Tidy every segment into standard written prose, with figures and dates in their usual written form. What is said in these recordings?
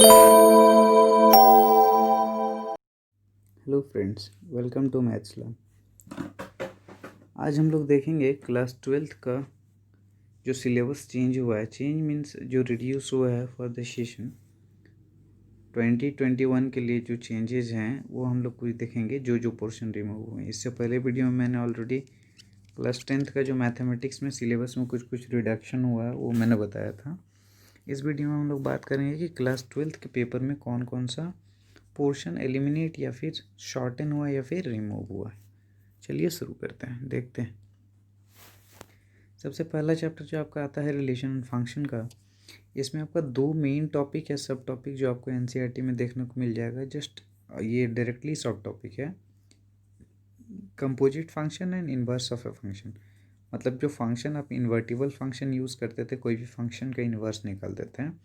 Hello friends, welcome to maths learn. आज हम लोग देखेंगे क्लास 12th का जो सिलेबस चेंज हुआ है। चेंज मीन्स जो रिड्यूस हुआ है फॉर द सेशन 2021 के लिए जो चेंजेस हैं वो हम लोग कुछ देखेंगे, जो पोर्शन रिमूव हुए हैं। इससे पहले वीडियो में मैंने ऑलरेडी क्लास 10th का जो मैथमेटिक्स में सिलेबस में कुछ रिडक्शन हुआ है वो मैंने बताया था। इस वीडियो में हम लोग बात करेंगे कि क्लास 12th के पेपर में कौन कौन सा पोर्शन एलिमिनेट या फिर शॉर्टन हुआ या फिर रिमूव हुआ है। चलिए शुरू करते हैं, देखते हैं। सबसे पहला चैप्टर जो आपका आता है रिलेशन फंक्शन का। इसमें आपका दो मेन टॉपिक है, सब टॉपिक जो आपको एनसीईआरटी में देखने को मिल जाएगा। जस्ट ये डायरेक्टली सब टॉपिक है, composite function and inverse of a function. मतलब जो फंक्शन आप इन्वर्टिबल फंक्शन यूज़ करते थे, कोई भी फंक्शन का इन्वर्स निकाल देते हैं,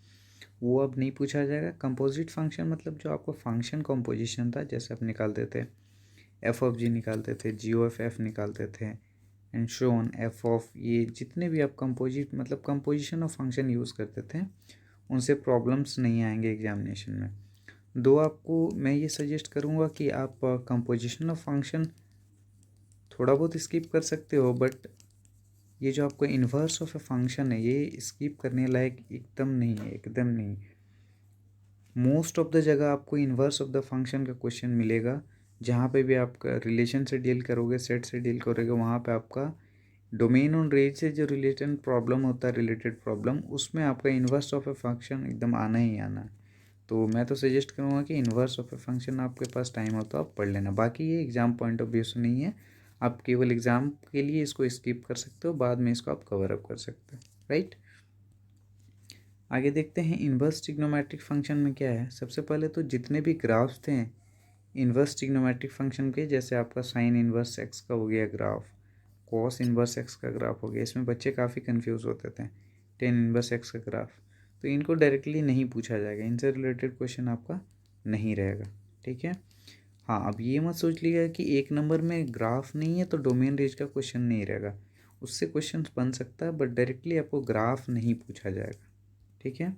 वो अब नहीं पूछा जाएगा। कंपोजिट फंक्शन मतलब जो आपको फंक्शन कॉम्पोजिशन था, जैसे आप निकालते थे एफ ऑफ जी निकालते थे, जी ऑफ एफ निकालते थे, and show on F of, ये जितने भी आप कंपोजिट मतलब कंपोजिशन ऑफ फंक्शन यूज़ करते थे, उनसे प्रॉब्लम्स नहीं आएंगे एग्जामिनेशन में। दो आपको मैं ये सजेस्ट करूँगा कि आप कंपोजिशन ऑफ फंक्शन थोड़ा बहुत स्किप कर सकते हो, बट ये जो आपको इन्वर्स ऑफ ए फंक्शन है ये स्किप करने लायक एकदम नहीं है, एकदम नहीं। मोस्ट ऑफ द जगह आपको इन्वर्स ऑफ द फंक्शन का क्वेश्चन मिलेगा। जहाँ पे भी आप रिलेशन से डील करोगे, सेट से डील करोगे, वहाँ पे आपका डोमेन ऑन रेंज से जो रिलेटेड प्रॉब्लम होता है, रिलेटेड प्रॉब्लम, उसमें आपका इन्वर्स ऑफ ए फंक्शन एकदम आना ही आना है। तो मैं तो सजेस्ट करूँगा कि इन्वर्स ऑफ ए फंक्शन आपके पास टाइम हो तो आप पढ़ लेना। बाकी ये एग्ज़ाम पॉइंट ऑफ व्यू से नहीं है, आप केवल एग्ज़ाम के लिए इसको स्किप कर सकते हो, बाद में इसको आप कवर अप कर सकते हो, राइट। आगे देखते हैं इन्वर्स ट्रिग्नोमेट्रिक फंक्शन में क्या है। सबसे पहले तो जितने भी ग्राफ्स थे इन्वर्स ट्रिग्नोमेट्रिक फंक्शन के, जैसे आपका साइन इन्वर्स एक्स का हो गया ग्राफ, कॉस इन्वर्स एक्स का ग्राफ हो गया, इसमें बच्चे काफ़ी कंफ्यूज होते थे। टेन इन्वर्स एक्स का ग्राफ, तो इनको डायरेक्टली नहीं पूछा जाएगा, इनसे रिलेटेड क्वेश्चन आपका नहीं रहेगा, ठीक है। हाँ, अब ये मत सोच लिया कि एक नंबर में ग्राफ नहीं है तो डोमेन रेंज का क्वेश्चन नहीं रहेगा, उससे क्वेश्चन बन सकता है, बट डायरेक्टली आपको ग्राफ नहीं पूछा जाएगा, ठीक है।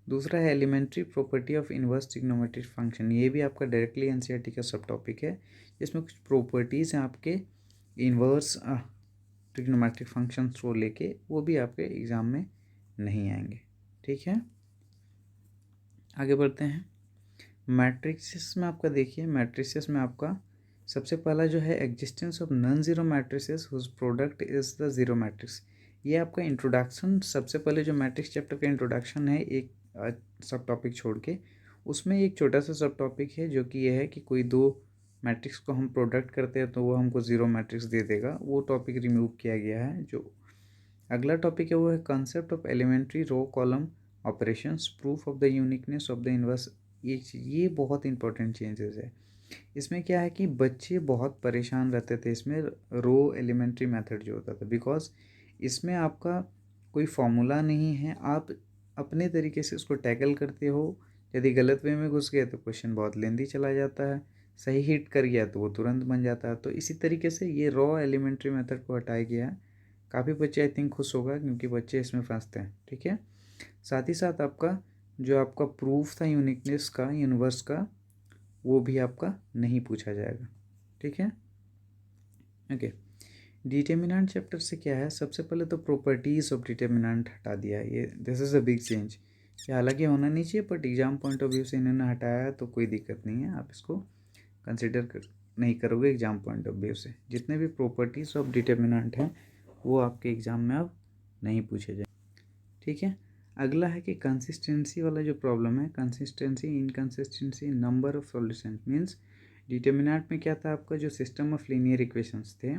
दूसरा है elementary property of inverse trigonometric function. ये भी आपका डायरेक्टली एनसीईआरटी का सब टॉपिक है, जिसमें कुछ प्रॉपर्टीज़ हैं आपके इन्वर्स ट्रिग्नोमेट्रिक फंक्शंस को लेके, वो भी आपके एग्ज़ाम में नहीं आएंगे, ठीक है। आगे बढ़ते हैं। मैट्रिसेस में आपका देखिए, मैट्रिसेस में आपका सबसे पहला जो है existence of non zero matrices whose product is the zero matrix. ये आपका इंट्रोडक्शन, सबसे पहले जो मैट्रिक्स चैप्टर का इंट्रोडक्शन है, एक सब टॉपिक छोड़ के, उसमें एक छोटा सा सब टॉपिक है जो कि यह है कि कोई दो मैट्रिक्स को हम प्रोडक्ट करते हैं तो वो हमको ज़ीरो मैट्रिक्स दे देगा, वो टॉपिक रिमूव किया गया है। जो अगला टॉपिक है वो है concept of elementary row column operations, proof of the uniqueness of the inverse. ये बहुत इंपॉर्टेंट चेंजेस है। इसमें क्या है कि बच्चे बहुत परेशान रहते थे इसमें, रो एलिमेंट्री मेथड जो होता था, बिकॉज इसमें आपका कोई फॉर्मूला नहीं है, आप अपने तरीके से उसको टैकल करते हो। यदि गलत वे में घुस गए तो क्वेश्चन बहुत लेंदी चला जाता है, सही हिट कर गया तो वो तुरंत बन जाता है। तो इसी तरीके से ये रॉ एलिमेंट्री मेथड को हटाया गया है। काफ़ी बच्चे आई थिंक खुश होगा क्योंकि बच्चे इसमें फंसते हैं, ठीक है। साथ ही साथ आपका जो आपका प्रूफ था यूनिकनेस का, यूनिवर्स का, वो भी आपका नहीं पूछा जाएगा, ठीक है। ओके, डिटर्मिनेंट चैप्टर से क्या है, सबसे पहले तो प्रॉपर्टीज़ ऑफ डिटर्मिनेंट हटा दिया है। ये this is a big change. ये हालांकि होना नहीं चाहिए, but exam point of view से इन्होंने हटाया है तो कोई दिक्कत नहीं है, आप इसको कंसिडर नहीं करोगे एग्जाम पॉइंट ऑफ व्यू से। जितने भी प्रॉपर्टीज़ ऑफ डिटर्मिनेंट हैं वो आपके एग्ज़ाम में अब नहीं पूछे जाए, ठीक है। अगला है कि कंसिस्टेंसी वाला जो प्रॉब्लम है, consistency, inconsistency, number of solution means determinant में क्या था, आपका जो सिस्टम ऑफ लीनियर इक्वेशंस थे,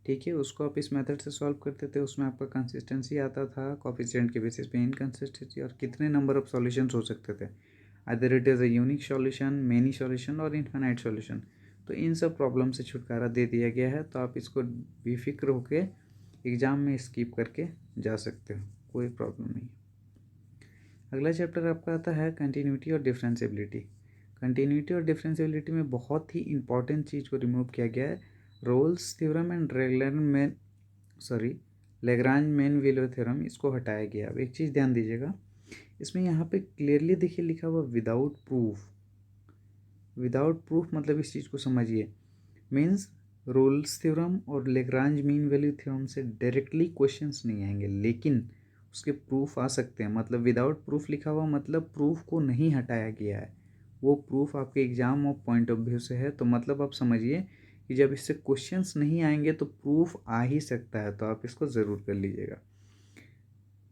ठीक है, उसको आप इस मेथड से सॉल्व करते थे, उसमें आपका कंसिस्टेंसी आता था कोफिशिएंट के बेसिस पे, इनकंसिस्टेंसी और कितने नंबर ऑफ सॉल्यूशंस हो सकते थे, other it is a unique solution, many solution और इन्फिनाइट सॉल्यूशन। तो इन सब प्रॉब्लम से छुटकारा दे दिया गया है, तो आप इसको बेफिक्र होकर एग्ज़ाम में स्किप करके जा सकते हो, कोई प्रॉब्लम नहीं। अगला चैप्टर आपका आता है कंटिन्यूटी और डिफरेंशिएबिलिटी। कंटिन्यूटी और डिफरेंशिएबिलिटी में बहुत ही इंपॉर्टेंट चीज़ को रिमूव किया गया है, Rolle's theorem and Lagrange main willow theorem, इसको हटाया गया। अब एक चीज़ ध्यान दीजिएगा, इसमें यहाँ पे क्लियरली देखिए लिखा हुआ विदाउट प्रूफ। विदाउट प्रूफ मतलब इस चीज़ को समझिए, मीन्स रोल्स थ्योरम और लेग्रांज मीन वैल्यू थ्योरम से डायरेक्टली क्वेश्चंस नहीं आएंगे, लेकिन उसके प्रूफ आ सकते हैं। मतलब विदाउट प्रूफ लिखा हुआ मतलब प्रूफ को नहीं हटाया गया है, वो प्रूफ आपके exam of point of view से है। तो मतलब आप समझिए कि जब इससे क्वेश्चंस नहीं आएंगे तो प्रूफ आ ही सकता है, तो आप इसको ज़रूर कर लीजिएगा।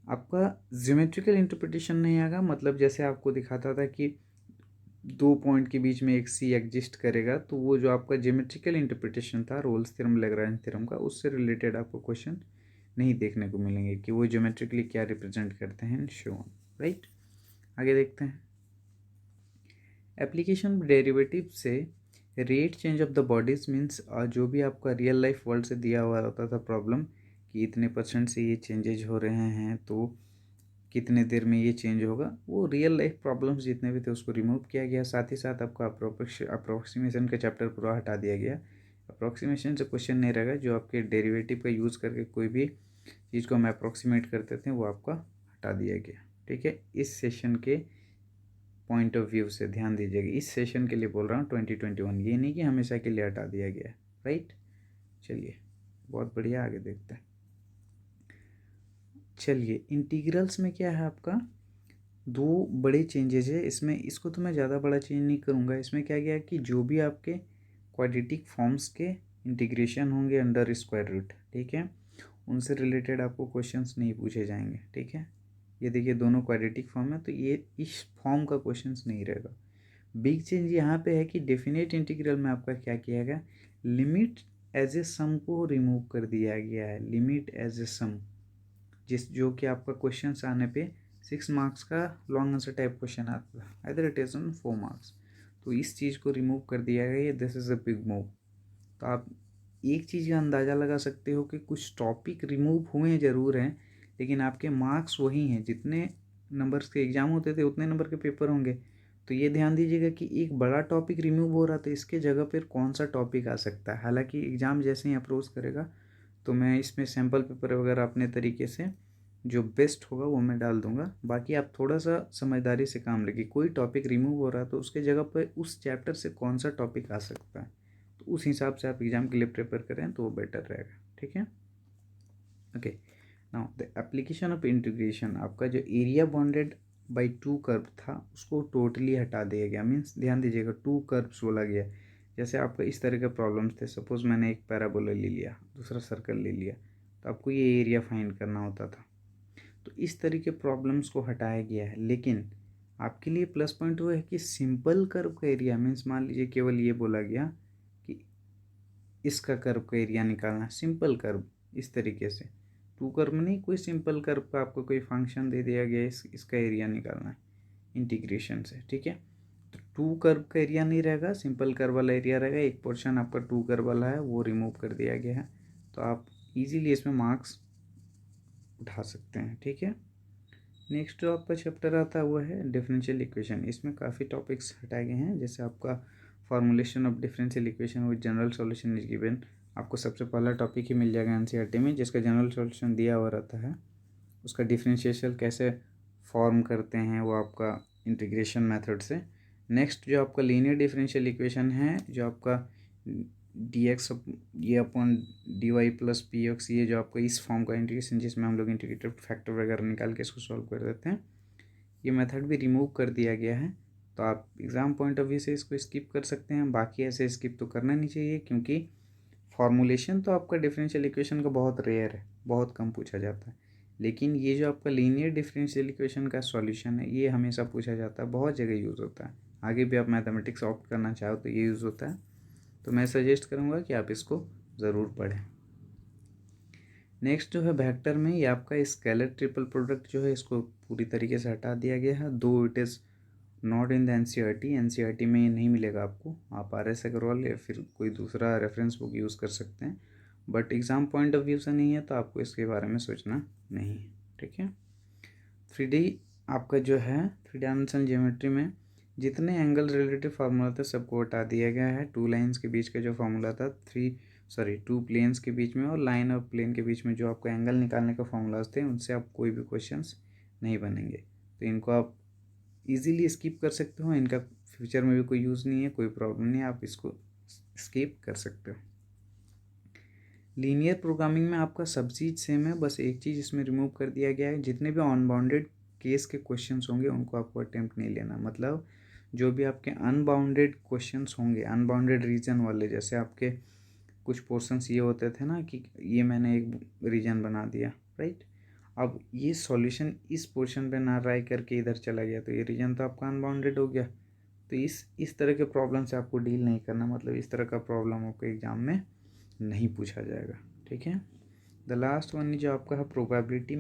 आपका ज्योमेट्रिकल इंटरप्रिटेशन नहीं आएगा, मतलब जैसे आपको दिखाता था कि 2 पॉइंट के बीच में एक सी एग्जिस्ट करेगा, तो वो जो आपका ज्योमेट्रिकल इंटरप्रिटेशन था रोल्स थ्योरम लैग्रांज थ्योरम का, उससे रिलेटेड आपको क्वेश्चन नहीं देखने को मिलेंगे कि वो ज्योमेट्रिकली क्या रिप्रेजेंट करते हैं, शो ऑन, राइट। आगे देखते हैं। एप्लीकेशन डेरिवेटिव से rate change of the bodies means जो भी आपका रियल लाइफ वर्ल्ड से दिया हुआ होता था प्रॉब्लम कि इतने % से ये चेंजेज हो रहे हैं तो कितने देर में ये चेंज होगा, वो रियल लाइफ प्रॉब्लम्स जितने भी थे उसको रिमूव किया गया। साथ ही साथ आपका अप्रोक्सीमेशन का चैप्टर पूरा हटा दिया गया। अप्रोक्सीमेशन से क्वेश्चन नहीं रहेगा, जो आपके डेरिवेटिव का यूज़ करके कोई भी चीज़ को हम अप्रोक्सीमेट करते थे वो आपका हटा दिया गया। ठीक है, इस सेशन के पॉइंट ऑफ व्यू से ध्यान दीजिएगा, इस सेशन के लिए बोल रहा हूँ 2021, ये नहीं कि हमेशा के लिए हटा दिया गया है, राइट। चलिए बहुत बढ़िया, आगे देखते हैं। चलिए इंटीग्रल्स में क्या है आपका, 2 बड़े चेंजेस है इसमें। इसको तो मैं ज़्यादा बड़ा चेंज नहीं करूँगा। इसमें क्या गया कि जो भी आपके क्वाड्रेटिक फॉर्म्स के इंटीग्रेशन होंगे अंडर स्क्वायर रूट, ठीक है, उनसे रिलेटेड आपको क्वेश्चंस नहीं पूछे जाएंगे। ठीक है, ये देखिए दोनों क्वाड्रेटिक फॉर्म है तो ये इस फॉर्म का क्वेश्चंस नहीं रहेगा। बिग चेंज यहाँ पे है कि डेफिनेट इंटीग्रल में आपका क्या किया गया, लिमिट एज ए सम को रिमूव कर दिया गया है। लिमिट एज ए सम, जो कि आपका क्वेश्चन आने पे 6 मार्क्स का लॉन्ग आंसर टाइप क्वेश्चन आता था, either it is on 4 marks. तो इस चीज़ को रिमूव कर दिया गया, this is a big move. तो आप एक चीज़ का अंदाज़ा लगा सकते हो कि कुछ टॉपिक रिमूव हुए ज़रूर हैं, लेकिन आपके मार्क्स वही हैं, जितने नंबर्स के एग्ज़ाम होते थे उतने नंबर के पेपर होंगे। तो ये ध्यान दीजिएगा कि एक बड़ा टॉपिक रिमूव हो रहा था, इसके जगह पर कौन सा टॉपिक आ सकता है। हालांकि एग्ज़ाम जैसे ही अप्रोच करेगा तो मैं इसमें सैम्पल पेपर वगैरह अपने तरीके से जो बेस्ट होगा वो मैं डाल दूंगा। बाकी आप थोड़ा सा समझदारी से काम लगे, कोई टॉपिक रिमूव हो रहा है तो उसके जगह पर उस चैप्टर से कौन सा टॉपिक आ सकता है, तो उस हिसाब से आप एग्ज़ाम के लिए प्रिपेयर करें तो वो बेटर रहेगा। ठीक है, okay. Now the application of integration, आपका जो एरिया बॉन्डेड बाय 2 कर्व था उसको टोटली हटा दिया गया। मीन्स ध्यान दीजिएगा 2 कर्व्स बोला गया। जैसे आपका इस तरह के प्रॉब्लम्स थे, सपोज मैंने एक पैराबोला ले लिया, दूसरा सर्कल ले लिया, तो आपको ये एरिया फाइंड करना होता था। तो इस तरह के प्रॉब्लम्स को हटाया गया है। लेकिन आपके लिए प्लस पॉइंट वो है कि सिंपल कर्व का एरिया, मीन्स मान लीजिए केवल ये बोला गया कि इसका कर्व का एरिया निकालना, सिंपल कर्व इस तरीके से, 2 कर्व में नहीं, कोई सिंपल कर्व का आपको कोई फंक्शन दे दिया गया, इसका एरिया निकालना है इंटीग्रेशन से। ठीक है, तो 2 कर्व का एरिया नहीं रहेगा, सिंपल कर्व वाला एरिया रहेगा। एक पोर्शन आपका 2 कर्व वाला है वो रिमूव कर दिया गया है, तो आप इजीली इसमें मार्क्स उठा सकते हैं। ठीक है, नेक्स्ट जो आपका चैप्टर आता है वो है डिफरेंशियल इक्वेशन। इसमें काफ़ी टॉपिक्स हटाए गए हैं, जैसे आपका formulation of differential equation with general solution is given. आपको सबसे पहला टॉपिक ही मिल जाएगा एनसीईआरटी में, जिसका जनरल सॉल्यूशन दिया हुआ रहता है। उसका डिफरेंशिएशन कैसे फॉर्म करते हैं वो आपका इंटीग्रेशन मेथड से। नेक्स्ट जो आपका लीनियर डिफरेंशियल इक्वेशन है, जो आपका डी एक्स ये upon d y plus p x, ये जो आपका इस फॉर्म का इंटीग्रेशन, जिसमें हम लोग इंटीग्रेटेड फैक्टर वगैरह निकाल के इसको सॉल्व कर देते हैं, ये मेथड भी रिमूव कर दिया गया है। तो आप एग्ज़ाम पॉइंट ऑफ व्यू से इसको स्किप कर सकते हैं। बाकी ऐसे स्किप तो करना नहीं चाहिए, क्योंकि फॉर्मुलेशन तो आपका डिफरेंशियल इक्वेशन का बहुत रेयर है, बहुत कम पूछा जाता है। लेकिन ये जो आपका लीनियर डिफरेंशियल इक्वेशन का सॉल्यूशन है ये हमेशा पूछा जाता है, बहुत जगह यूज़ होता है। आगे भी आप मैथमेटिक्स ऑप्ट करना चाहो तो ये यूज़ होता है, तो मैं सजेस्ट करूँगा कि आप इसको ज़रूर पढ़ें। नेक्स्ट जो है वेक्टर में, ये आपका स्केलर ट्रिपल प्रोडक्ट जो है इसको पूरी तरीके से हटा दिया गया है। दो it is not in the NCERT में ये नहीं मिलेगा आपको, आप RS अग्रवाल या फिर कोई दूसरा रेफरेंस बुक यूज़ कर सकते हैं, but exam point of view से नहीं है तो आपको इसके बारे में सोचना नहीं है। ठीक है, 3D आपका जो है 3 डायमेंशनल ज्योमेट्री में जितने एंगल रिलेटिव फार्मूला थे सबको हटा दिया गया है। 2 लाइन्स के बीच का जो फार्मूला था 2 प्लेन्स के बीच में और लाइन और प्लेन के बीच में जो आपको एंगल निकालने का फार्मूलाज थे, उनसे आप कोई भी क्वेश्चंस नहीं बनेंगे। तो इनको आप इजीली स्किप कर सकते हो, इनका फ्यूचर में भी कोई यूज़ नहीं है, कोई प्रॉब्लम नहीं है, आप इसको स्किप कर सकते हो। लीनियर प्रोग्रामिंग में आपका सब चीज़ सेम है, बस एक चीज़ इसमें रिमूव कर दिया गया है, जितने भी अनबाउंडेड केस के क्वेश्चंस होंगे उनको आपको अटेम्प्ट नहीं लेना। मतलब जो भी आपके अनबाउंडेड क्वेश्चंस होंगे, अनबाउंडेड रीजन वाले, जैसे आपके कुछ पोर्शंस ये होते थे ना कि ये मैंने एक रीजन बना दिया, राइट, अब ये सॉल्यूशन इस पोर्शन पे ना ट्राई करके इधर चला गया, तो ये रीजन तो आपका अनबाउंडेड हो गया। तो इस तरह के प्रॉब्लम से आपको डील नहीं करना, मतलब इस तरह का प्रॉब्लम आपको एग्जाम में नहीं पूछा जाएगा, ठीक है। द लास्ट वन जो आपका है प्रोबेबिलिटी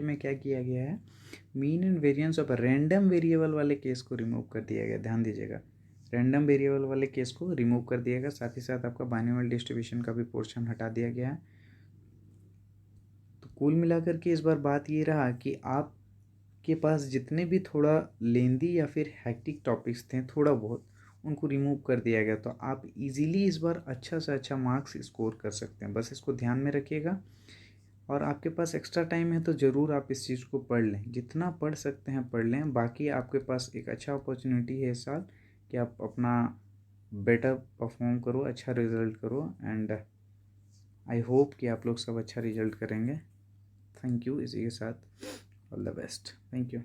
में क्या किया गया है, mean and variance of random variable वाले केस को रिमूव कर दिया गया। ध्यान दीजिएगा, रैंडम वेरिएबल वाले केस को रिमूव कर दिया गया, साथ ही साथ आपका बाइनोमियल डिस्ट्रीब्यूशन का भी पोर्शन हटा दिया गया है। तो कुल मिलाकर के इस बार बात ये रहा कि आपके पास जितने भी थोड़ा लेंदी या फिर हैक्टिक टॉपिक्स थे थोड़ा बहुत, उनको रिमूव कर दिया गया, तो आप इजीली इस बार अच्छा से अच्छा मार्क्स स्कोर कर सकते हैं। बस इसको ध्यान में रखिएगा, और आपके पास एक्स्ट्रा टाइम है तो ज़रूर आप इस चीज़ को पढ़ लें, जितना पढ़ सकते हैं पढ़ लें। बाकी आपके पास एक अच्छा अपॉर्चुनिटी है इस साल कि आप अपना बेटर परफॉर्म करो, अच्छा रिजल्ट करो, एंड आई होप कि आप लोग सब अच्छा रिजल्ट करेंगे। थैंक यू, इसी के साथ all the best, thank you.